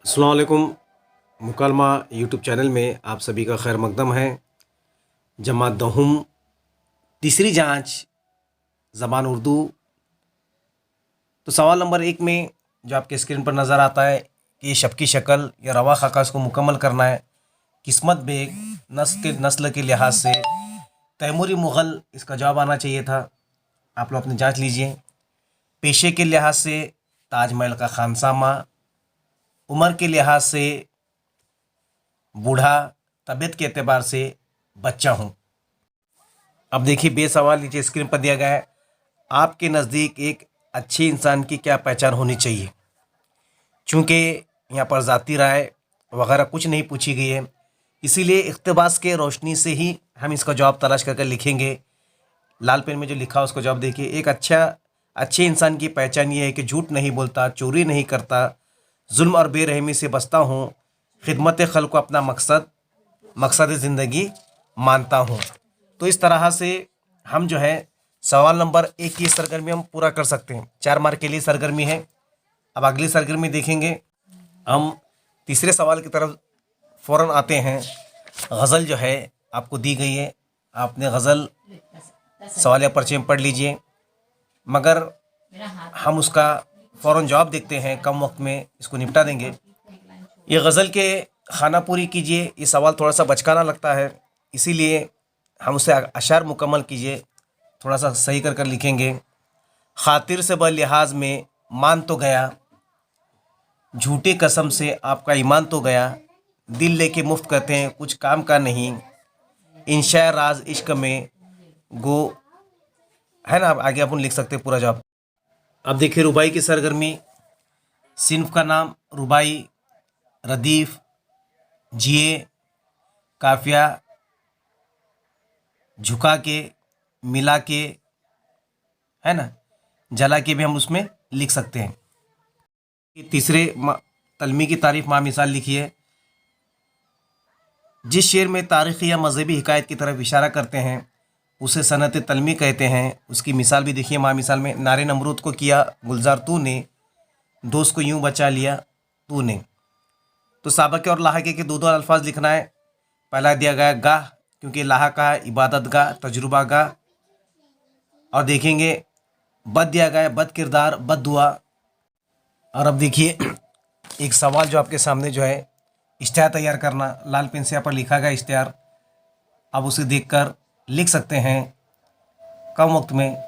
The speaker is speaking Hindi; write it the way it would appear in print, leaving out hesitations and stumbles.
अस्सलाम वालेकुम। मुकालमा यूट्यूब चैनल में आप सभी का खैर मकदम है। जमात दहुम तीसरी जांच ज़बान उर्दू। तो सवाल नंबर 1 में जो आपके स्क्रीन पर नज़र आता है कि शब की शक्ल या रवा ख़ाकास को मुकम्मल करना है। किस्मत बेग नस्ल के लिहाज से तैमूरी मुग़ल इसका जवाब आना चाहिए था। आप लोग अपनी जांच लीजिए। पेशे के लिहाज से ताजमहल का खानसामा, उम्र के लिहाज से बूढ़ा, तबीयत के एतबार से बच्चा हूँ। अब देखिए बे सवाल नीचे स्क्रीन पर दिया गया है। आपके नज़दीक एक अच्छे इंसान की क्या पहचान होनी चाहिए। चूँकि यहाँ पर ज़ाती राय वगैरह कुछ नहीं पूछी गई है, इसीलिए इक़्तिबास के रोशनी से ही हम इसका जवाब तलाश कर लिखेंगे। लाल पेन में जो लिखा है उसको जवाब देखिए। एक अच्छे इंसान की पहचान ये है कि झूठ नहीं बोलता, चोरी नहीं करता, जुल्म और बेरहमी से बचता हूँ, खिदमत खल्क़ को अपना मकसद ज़िंदगी मानता हूँ। तो इस तरह से हम जो है सवाल नंबर 1 की सरगर्मी हम पूरा कर सकते हैं। 4 मार्क के लिए सरगर्मी है। अब अगली सरगर्मी देखेंगे। हम तीसरे सवाल की तरफ फ़ौरन आते हैं। गज़ल जो है आपको दी गई है, आपने गज़ल सवाल या पर्चे में पढ़ लीजिए, मगर हम उसका फ़ौरन जवाब देखते हैं। कम वक्त में इसको निपटा देंगे। ये गज़ल के खाना पूरी कीजिए। ये सवाल थोड़ा सा बचकाना लगता है, इसीलिए हम उसे अशार मुकम्मल कीजिए। थोड़ा सा सही कर लिखेंगे। खातिर से बलिहाज में मान तो गया, झूठी कसम से आपका ईमान तो गया, दिल लेके मुफ्त कहते हैं कुछ काम का नहीं, इंशा राज इश्क में गो, है ना। आगे अपन लिख सकते हैं पूरा जवाब। अब देखिए रुबाई की सरगर्मी। सिन्फ का नाम रुबाई, रदीफ, जिए, काफिया, झुका के, मिला के, है ना, जला के भी हम उसमें लिख सकते हैं। तीसरे तलमी की तारीफ मा मिसाल लिखिए। जिस शेर में तारीख़ी या मज़हबी हिकायत की तरफ इशारा करते हैं उसे सनत तलमी कहते हैं। उसकी मिसाल भी देखिए। मा मिसाल में नारे नमरूद को किया गुलजार तूने, दोस्त को यूं बचा लिया तूने। तो साबके और लाहके के दो अल्फाज लिखना है। पहला दिया गया गाह, क्योंकि लाहा का इबादत गाह, तजुर्बा गाह। और देखेंगे बद दिया गया बद किरदार, बद दुआ। और अब देखिए एक सवाल जो आपके सामने जो है इश्तिहार तैयार करना। लाल पेन से यहाँ पर लिखा गया इश्तिहार। अब उसे देखकर लिख सकते हैं कम वक्त में।